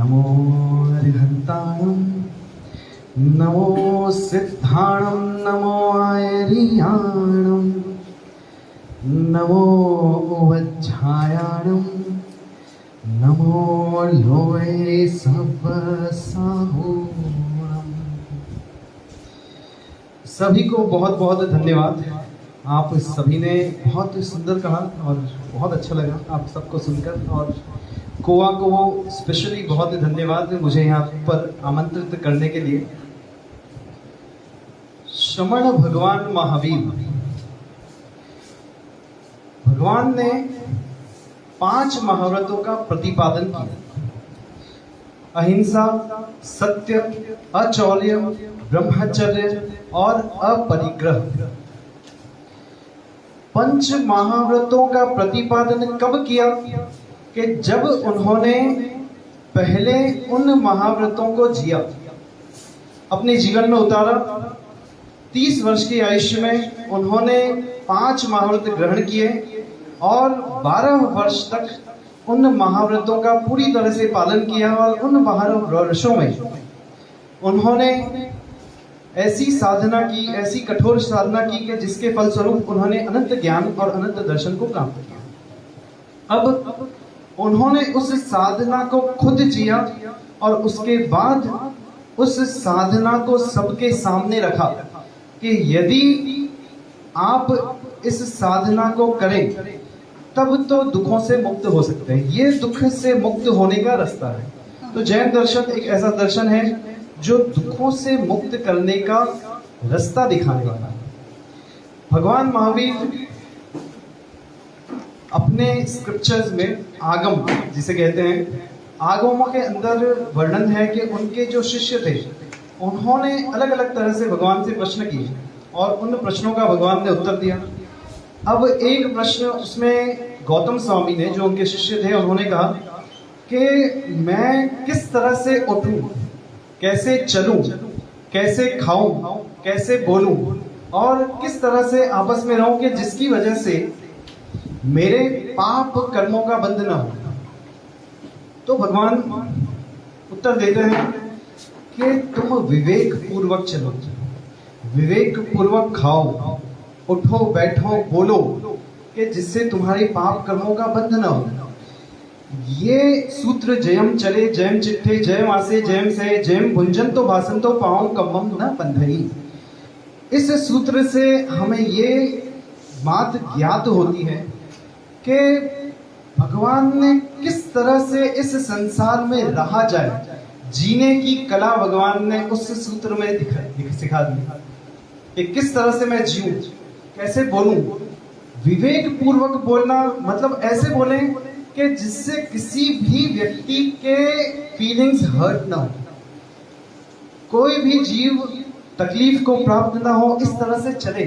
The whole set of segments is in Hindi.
नमो अर्हन्ताणं नमो सिद्धाणं नमो आयर्याणं नमो वज्झायाणं नमो लोये सब्बसाहूणम्। सभी को बहुत बहुत धन्यवाद। आप सभी ने बहुत सुंदर कहा और बहुत अच्छा लगा आप सबको सुनकर। और कोआ को स्पेशली बहुत धन्यवाद मुझे यहाँ पर आमंत्रित करने के लिए। श्रमण भगवान महावीर भगवान ने 5 महाव्रतों का प्रतिपादन किया। अहिंसा, सत्य, अचौर्य, ब्रह्मचर्य और अपरिग्रह। 5 महाव्रतों का प्रतिपादन कब किया कि जब उन्होंने पहले उन महाव्रतों को जिया, अपने जीवन में उतारा। 30 वर्ष की आयुष्य में उन्होंने 5 महाव्रत ग्रहण किए और 12 वर्ष तक उन महाव्रतों का पूरी तरह से पालन किया। और उन 12 वर्षों में उन्होंने ऐसी साधना की, ऐसी कठोर साधना की कि जिसके फलस्वरूप उन्होंने अनंत ज्ञान और अनंत दर्शन को प्राप्त किया। अब उन्होंने उस साधना को खुद जिया और उसके बाद उस साधना को सबके सामने रखा कि यदि आप इस साधना को करें तब तो दुखों से मुक्त हो सकते हैं। ये दुख से मुक्त होने का रास्ता है। तो जैन दर्शन एक ऐसा दर्शन है जो दुखों से मुक्त करने का रास्ता दिखाने वाला है। भगवान महावीर अपने स्क्रिप्चर्स में आगम जिसे कहते हैं, आगमों के अंदर वर्णन है कि उनके जो शिष्य थे उन्होंने अलग अलग तरह से भगवान से प्रश्न किए और उन प्रश्नों का भगवान ने उत्तर दिया। अब एक प्रश्न उसमें गौतम स्वामी ने, जो उनके शिष्य थे, उन्होंने कहा कि मैं किस तरह से उठूं, कैसे चलूं, कैसे खाऊं, कैसे बोलूं और किस तरह से आपस में रहूं कि जिसकी वजह से मेरे पाप कर्मों का बंध न हो। तो भगवान उत्तर देते हैं कि तुम विवेक पूर्वक चलो, विवेक पूर्वक खाओ, उठो, बैठो, बोलो कि जिससे तुम्हारे पाप कर्मों का बंध न हो। ये सूत्र जयम चले जयम चिट्ठे जयम आसे जयम से जयम भुंजन तो भाषण तो पाऊं कम्मम न बंधई। इस सूत्र से हमें ये बात ज्ञात होती है कि भगवान ने किस तरह से इस संसार में रहा जाए, जीने की कला भगवान ने उस सूत्र में सिखा दी कि किस तरह से मैं जीऊं, कैसे बोलूं। विवेक पूर्वक बोलना मतलब ऐसे बोलें कि जिससे किसी भी व्यक्ति के फीलिंग्स हर्ट ना हो, कोई भी जीव तकलीफ को प्राप्त ना हो, इस तरह से चले।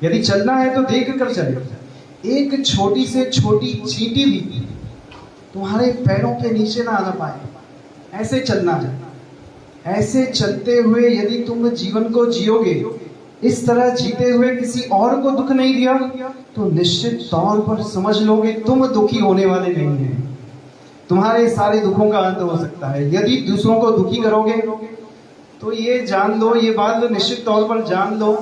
यदि चलना है तो देख कर चले। एक छोटी से छोटी चींटी भी तुम्हारे पैरों के नीचे ना आना पाए, ऐसे चलना है। ऐसे चलते हुए यदि तुम जीवन को जियोगे, इस तरह जीते हुए किसी और को दुख नहीं दिया, तो निश्चित तौर पर समझ लोगे तुम दुखी होने वाले नहीं हैं। तुम्हारे सारे दुखों का अंत हो सकता है। यदि दूसरों को दुखी करोगे तो ये जान लो, ये बात निश्चित तौर पर जान लो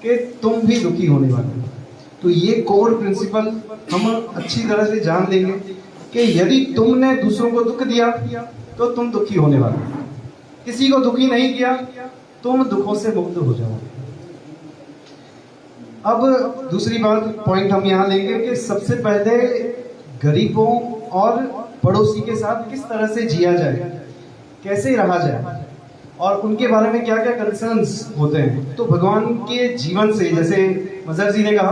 कि तुम भी दुखी होने वाले हो। तो ये कोर प्रिंसिपल हम अच्छी तरह से जान लेंगे कि यदि तुमने दूसरों को दुख दिया तो तुम दुखी होने वाले हो। किसी को दुखी नहीं किया, तुम दुखों से मुक्त हो जाओगे। अब दूसरी बात पॉइंट हम यहाँ लेंगे कि सबसे पहले गरीबों और पड़ोसी के साथ किस तरह से जिया जाए, कैसे रहा जाए और उनके बारे में क्या क्या कंसर्न्स होते हैं। तो भगवान के जीवन से, जैसे मजर जी ने कहा,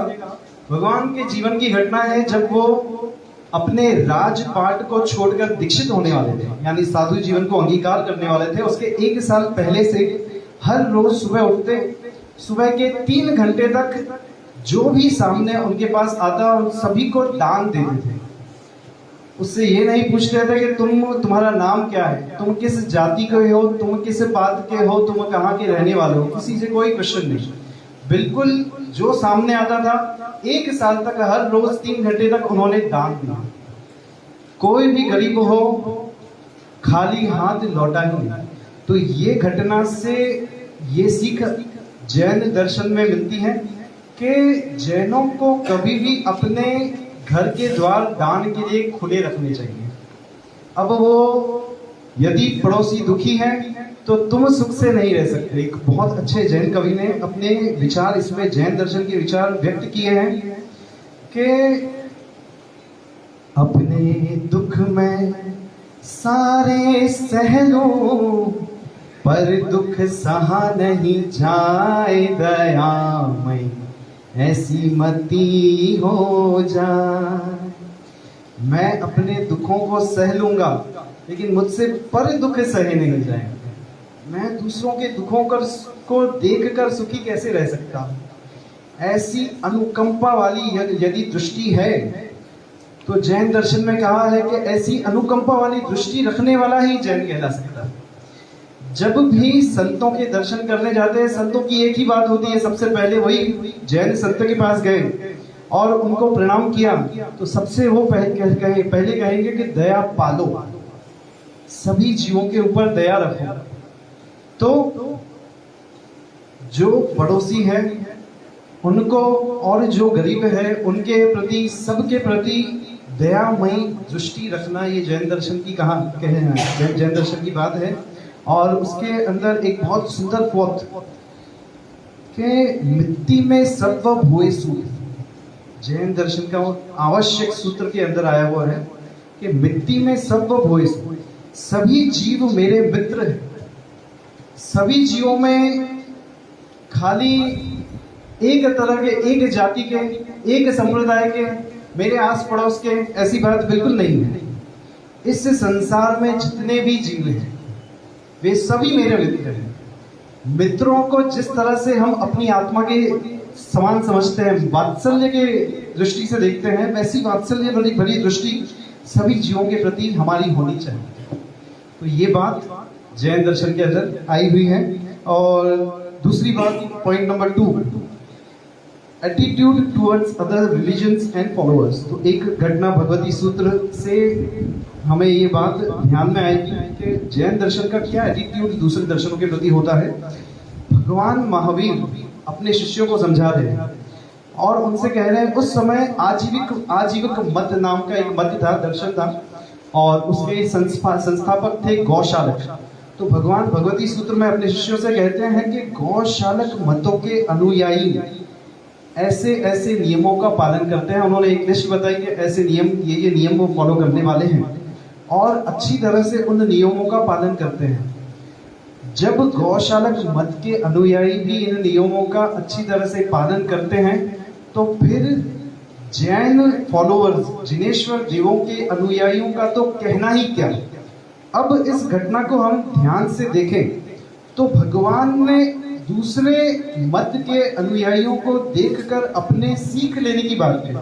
भगवान के जीवन की घटना है जब वो अपने राजपाट को छोड़कर दीक्षित होने वाले थे, यानी साधु जीवन को अंगीकार करने वाले थे। उसके 1 साल पहले से हर रोज सुबह उठते, सुबह के 3 घंटे तक जो भी सामने उनके पास आता उन सभी को दान देते थे। उससे ये नहीं पूछते थे कि तुम्हारा नाम क्या है, तुम किस जाति के हो, तुम किस पात के हो, तुम कहाँ के रहने वाले हो, किसी से कोई क्वेश्चन नहीं। बिल्कुल जो सामने आता था 1 साल तक हर रोज 3 घंटे तक उन्होंने दान दिया। कोई भी गरीब हो, खाली हाथ लौटा ही नहीं। तो ये घटना से ये सीख जैन दर्शन में मिलती है कि जैनों को कभी भी अपने घर के द्वार दान के लिए खुले रखने चाहिए। अब वो यदि पड़ोसी दुखी है तो तुम सुख से नहीं रह सकते। एक बहुत अच्छे जैन कवि ने अपने विचार इसमें जैन दर्शन के विचार व्यक्त किए हैं कि अपने दुख में सारे सह लूं, पर दुख सहा नहीं जाए दयामय, ऐसी मती हो जाए। मैं अपने दुखों को सह लूंगा लेकिन मुझसे पर दुख सहे नहीं जाएंगे। मैं दूसरों के दुखों को देखकर सुखी कैसे रह सकता। ऐसी अनुकंपा वाली यदि दृष्टि है तो जैन दर्शन में कहा है कि ऐसी अनुकंपा वाली दृष्टि रखने वाला ही जैन कहला सकता है। जब भी संतों के दर्शन करने जाते हैं, संतों की एक ही बात होती है, सबसे पहले वही जैन संत के पास गए और उनको प्रणाम किया तो सबसे वो पहले कहेंगे कि दया पालो, सभी जीवों के ऊपर दया रखो। तो जो पड़ोसी है उनको और जो गरीब है उनके प्रति, सबके प्रति दयामयी दृष्टि रखना, ये जैन दर्शन की जैन दर्शन की बात है। और उसके अंदर एक बहुत सुंदर कोट कि मिट्टी में सर्व भूय सूत्र, जैन दर्शन का आवश्यक सूत्र के अंदर आया हुआ है कि मिट्टी में सर्व भूय सूत्र, सभी जीव मेरे मित्र हैं। सभी जीवों में खाली एक तरह के, एक जाति के, एक संप्रदाय के, मेरे आस पड़ोस के, ऐसी बात बिल्कुल नहीं है। इस संसार में जितने भी जीव हैं वे सभी मेरे मित्र हैं। मित्रों को जिस तरह से हम अपनी आत्मा के समान समझते हैं, वात्सल्य के दृष्टि से देखते हैं, वैसी वात्सल्य भरी दृष्टि सभी जीवों के प्रति हमारी होनी चाहिए। तो ये बात जैन दर्शन के अंदर आई हुई है। और दूसरी बात, point number 2, attitude towards other religions and followers. तो एक घटना भगवती सूत्र से हमें ये बात ध्यान में आएगी कि जैन दर्शन का क्या एटीट्यूड दूसरे दर्शनों के प्रति होता है। भगवान महावीर अपने शिष्यों को समझा रहे हैं और उनसे कह रहे हैं, उस समय आजीविक मत नाम का एक मत था, दर्शन था, और उसके संस्थापक थे गौशालक। तो भगवान भगवती सूत्र में अपने शिष्यों से कहते हैं कि गौशालक मतों के अनुयायी ऐसे ऐसे नियमों का पालन करते हैं। उन्होंने एक लिस्ट बताई कि ऐसे नियम, ये नियम वो फॉलो करने वाले हैं और अच्छी तरह से उन नियमों का पालन करते हैं। जब गौशालक मत के अनुयायी भी इन नियमों का अच्छी तरह से पालन करते हैं तो फिर जैन फॉलोअर्स, जिनेश्वर जीवों के अनुयायियों का तो कहना ही क्या। अब इस घटना को हम ध्यान से देखें तो भगवान ने दूसरे मत के अनुयायियों को देखकर अपने सीख लेने की बात की।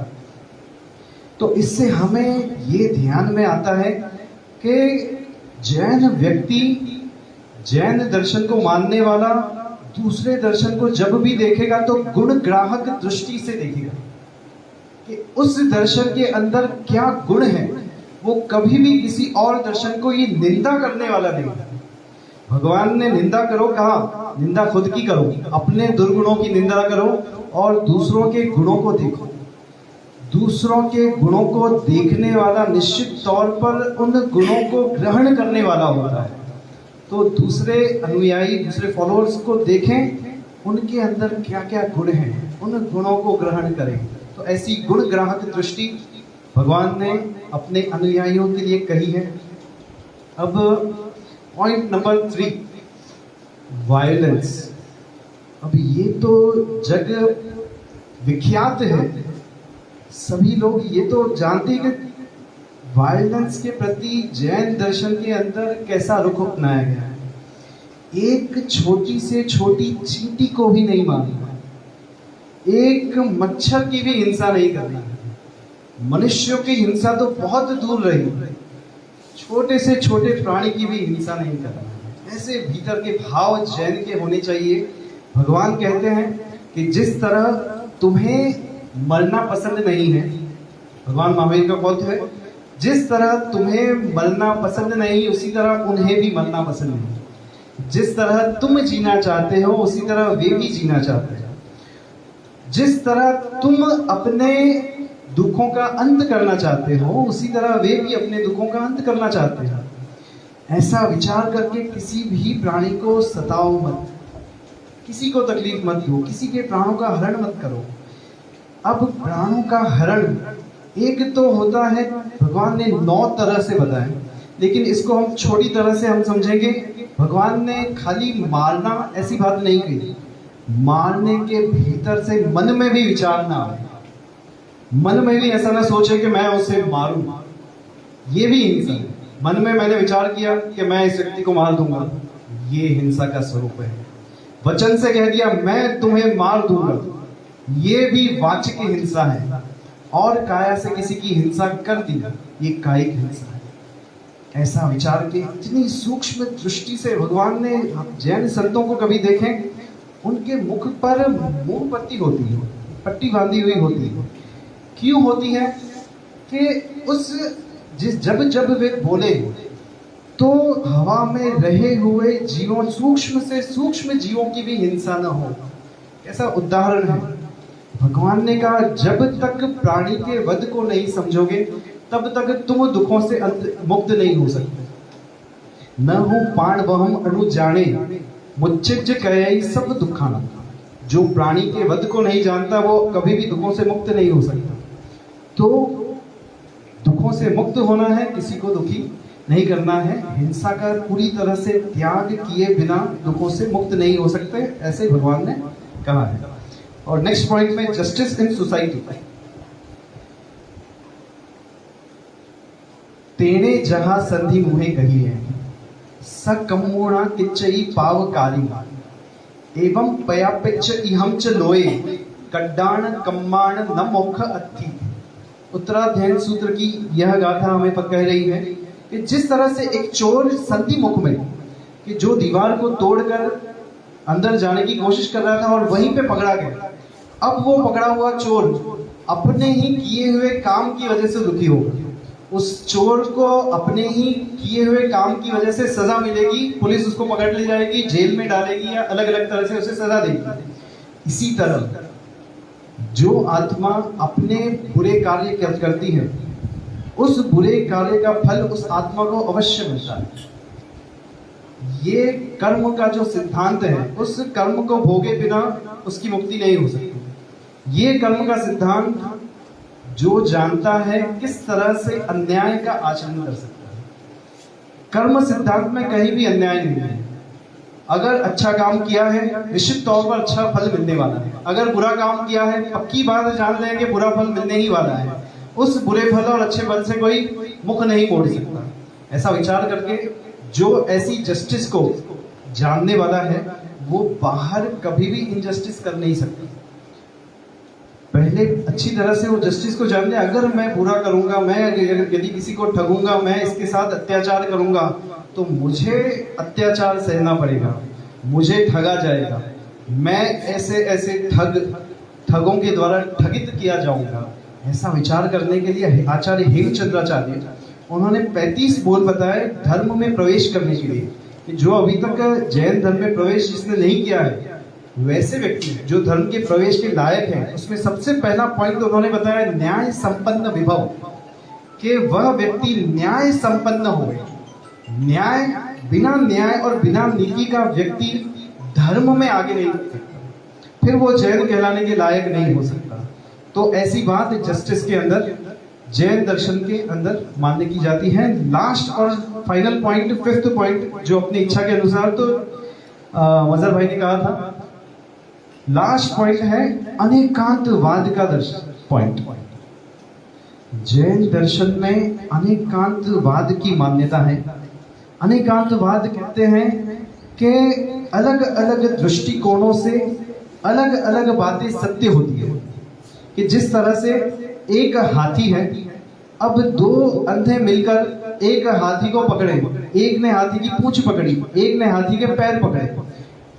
तो इससे हमें ये ध्यान में आता है कि जैन व्यक्ति, जैन दर्शन को मानने वाला दूसरे दर्शन को जब भी देखेगा तो गुण ग्राहक दृष्टि से देखेगा कि उस दर्शन के अंदर क्या गुण है। वो कभी भी किसी और दर्शन को ये निंदा करने वाला नहीं। भगवान ने निंदा करो कहा, निंदा खुद की करो, अपने दुर्गुणों की निंदा करो और दूसरों के गुणों को देखो। दूसरों के गुणों को देखने वाला निश्चित तौर पर उन गुणों को ग्रहण करने वाला होता है। तो दूसरे अनुयायी, दूसरे फॉलोअर्स को देखें, उनके अंदर क्या क्या गुण हैं, उन गुणों को ग्रहण करें। तो ऐसी गुण ग्राहक दृष्टि भगवान ने अपने अनुयायियों के लिए कही है। अब पॉइंट नंबर 3, वायलेंस। अब ये तो जग विख्यात है, सभी लोग ये तो जानते हैं कि वायलेंस के प्रति जैन दर्शन के अंदर कैसा रुख अपनाया गया है। एक छोटी से छोटी चींटी को भी नहीं मारना, एक मच्छर की भी हिंसा नहीं करना, मनुष्यों की हिंसा तो बहुत दूर रही, छोटे से छोटे प्राणी की भी हिंसा नहीं करना। ऐसे भीतर के भाव जैन के होने चाहिए। भगवान कहते हैं कि जिस तरह तुम्हें मरना पसंद नहीं है, भगवान महावीर का कौत है, जिस तरह तुम्हें मरना पसंद नहीं, उसी तरह उन्हें भी मरना पसंद नहीं। जिस तरह तुम जीना चाहते हो, उसी तरह वे भी जीना चाहते हैं। जिस तरह तुम अपने दुखों का अंत करना चाहते हो, उसी तरह वे भी अपने दुखों का अंत करना चाहते हैं। ऐसा विचार करके किसी भी प्राणी को सताओ मत, किसी को तकलीफ मत दो, किसी के प्राणों का हरण मत करो। अब प्राणों का हरण एक तो होता है, भगवान ने 9 तरह से बताया, लेकिन इसको हम छोटी तरह से हम समझेंगे। भगवान ने खाली मारना ऐसी बात नहीं कही, मारने के भीतर से मन में भी विचार ना आए, मन में भी ऐसा ना सोचे कि मैं उसे मारूं, ये भी हिंसा है। मन में मैंने विचार किया कि मैं इस व्यक्ति को मार दूंगा, ये हिंसा का स्वरूप है। वचन से कह दिया मैं तुम्हें मार दूंगा, ये भी वाचिक हिंसा है। और काया से किसी की हिंसा कर दी, ये कायिक हिंसा है। ऐसा विचार के इतनी सूक्ष्म दृष्टि से भगवान ने जैन संतों को कभी देखें, उनके मुख पर मुंह पट्टी होती है, पट्टी बांधी हुई होती है। क्यों होती है कि जब जब वे बोले तो हवा में रहे हुए जीवों, सूक्ष्म से सूक्ष्म जीवों की भी हिंसा न हो। ऐसा उदाहरण है। भगवान ने कहा जब तक प्राणी के वध को नहीं समझोगे तब तक तुम दुखों से मुक्त नहीं हो सकते। न हो पाण वहम अणु जाने मुच्चिज कहे सब दुखाना। जो प्राणी के वध को नहीं जानता वो कभी भी दुखों से मुक्त नहीं हो सकता। तो दुखों से मुक्त होना है, किसी को दुखी नहीं करना है। हिंसा का पूरी तरह से त्याग किए बिना दुखों से मुक्त नहीं हो सकते, ऐसे भगवान ने कहा है। और नेक्स्ट पॉइंट में जस्टिस इन सोसाइटी। तेने जहां संधि मुहे कही है, सकम्मोणा किच्चई पावकारी एवं पयापिच्च इहम च लोए कड्डाण कम्माण न मोक्ष अत्थि। उत्तराध्ययन सूत्र की यह गाथा हमें कह रही है कि जिस तरह से एक चोर संधि मुख में, कि जो दीवार को तोड़कर अंदर जाने की कोशिश कर रहा था और वहीं पे पकड़ा गया, अब वो पकड़ा हुआ चोर अपने ही किए हुए काम की वजह से दुखी होगा। उस चोर को अपने ही किए हुए काम की वजह से सजा मिलेगी, पुलिस उसको पकड़ ले जाएगी, जेल में डालेगी या अलग अलग तरह से उसे सजा देगी। इसी तरह जो आत्मा अपने बुरे कार्य करती है, उस बुरे कार्य का फल उस आत्मा को अवश्य मिलता है। ये कर्म का जो सिद्धांत है, उस कर्म को भोगे बिना उसकी मुक्ति नहीं हो सकती। ये कर्म का सिद्धांत जो जानता है किस तरह से अन्याय का आचरण कर सकता है। कर्म सिद्धांत में कहीं भी अन्याय नहीं है। अगर अच्छा काम किया है निश्चित तौर पर अच्छा फल मिलने वाला है, अगर बुरा काम किया है पक्की बात जान लें कि बुरा फल मिलने ही वाला है। उस बुरे फल और अच्छे फल से कोई मुख नहीं मोड़ सकता। ऐसा विचार करके जो ऐसी जस्टिस को जानने वाला है वो बाहर कभी भी इनजस्टिस कर नहीं सकता। पहले अच्छी तरह से वो जस्टिस को जान ले। अगर मैं बुरा करूंगा, मैं यदि किसी को ठगूंगा, मैं इसके साथ अत्याचार करूंगा तो मुझे अत्याचार सहना पड़ेगा, मुझे ठगा जाएगा, मैं ऐसे ऐसे ठगों के द्वारा ठगित किया जाऊंगा। ऐसा विचार करने के लिए आचार्य हेमचंद्राचार्य उन्होंने 35 बोल बताए धर्म में प्रवेश करने के लिए, कि जो अभी तक जैन धर्म में प्रवेश जिसने नहीं किया है, वैसे व्यक्ति जो धर्म के प्रवेश के लायक है, उसमें सबसे पहला पॉइंट तो उन्होंने बताया न्याय संपन्न विभव, कि वह व्यक्ति न्याय संपन्न हो। न्याय, बिना न्याय और बिना नीति का व्यक्ति धर्म में आगे नहीं बढ़ सकता, फिर वो जैन कहलाने के लायक नहीं हो सकता। तो ऐसी बात जस्टिस के अंदर, जैन दर्शन के अंदर मान्य की जाती है। लास्ट और फाइनल पॉइंट, 5th पॉइंट, जो अपनी इच्छा के अनुसार तो मजहर भाई ने कहा था, लास्ट पॉइंट है अनेकांतवाद का दर्शन पॉइंट। जैन दर्शन में अनेकांतवाद की मान्यता है। अनेकांतवाद कहते हैं कि अलग अलग दृष्टिकोणों से अलग अलग बातें सत्य होती है। कि जिस तरह से एक हाथी है, अब 2 अंधे मिलकर एक हाथी को पकड़े, एक ने हाथी की पूंछ पकड़ी, एक ने हाथी के पैर पकड़े।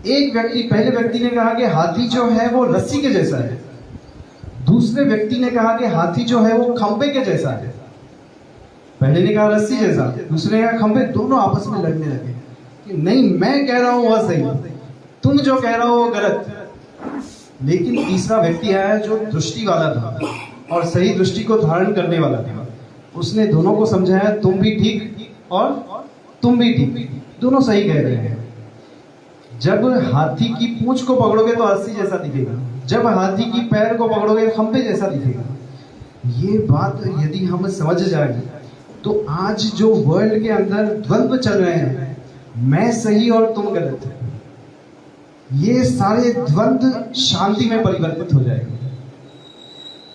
एक व्यक्ति, पहले व्यक्ति ने कहा कि हाथी जो है वो रस्सी के जैसा है, दूसरे व्यक्ति ने कहा कि हाथी जो है वो खंबे के जैसा है। पहले ने कहा रस्सी जैसा, दूसरे ने कहा खंभे, दोनों आपस में लड़ने लगे कि नहीं मैं कह रहा हूं वह सही, तुम जो कह रहे हो वो गलत। लेकिन तीसरा व्यक्ति आया जो दृष्टि वाला था और सही दृष्टि को धारण करने वाला था। उसने दोनों को समझाया तुम भी ठीक और तुम भी ठीक, दोनों सही कह रहे हैं। जब हाथी की पूंछ को पकड़ोगे तो रस्सी जैसा दिखेगा, जब हाथी की पैर को पकड़ोगे तो खंभे जैसा दिखेगा। ये बात यदि हम समझ जाए तो आज जो वर्ल्ड के अंदर द्वंद्व चल रहे हैं, मैं सही और तुम गलत, ये सारे द्वंद्व शांति में परिवर्तित हो जाएंगे।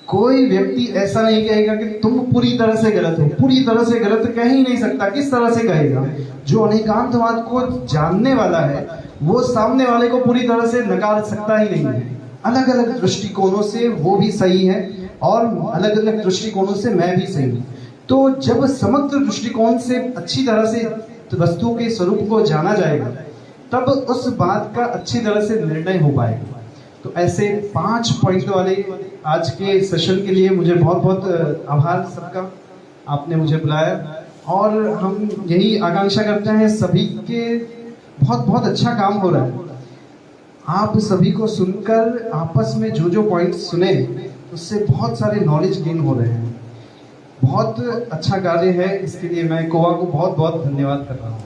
कोई व्यक्ति ऐसा नहीं कहेगा कि तुम पूरी तरह से गलत हो, पूरी तरह से गलत कह ही नहीं सकता। किस तरह से कहेगा? जो अनेकांतवाद को जानने वाला है वो सामने वाले को पूरी तरह से नकार सकता ही नहीं है। अलग अलग दृष्टिकोणों से वो भी सही है और अलग अलग दृष्टिकोणों से मैं भी सही हूँ। तो जब समग्र दृष्टिकोण से अच्छी तरह से वस्तु के स्वरूप को जाना जाएगा तब उस बात का अच्छी तरह से निर्णय हो पाएगा। तो ऐसे 5 पॉइंट वाले आज के सेशन के लिए मुझे बहुत बहुत आभार सबका, आपने मुझे बुलाया और हम यही आकांक्षा करते हैं सभी के बहुत बहुत अच्छा काम हो रहा है। आप सभी को सुनकर आपस में जो जो पॉइंट सुने उससे बहुत सारे नॉलेज गेन हो रहे हैं। बहुत अच्छा कार्य है, इसके लिए मैं कोवा को बहुत बहुत धन्यवाद कर रहा हूँ।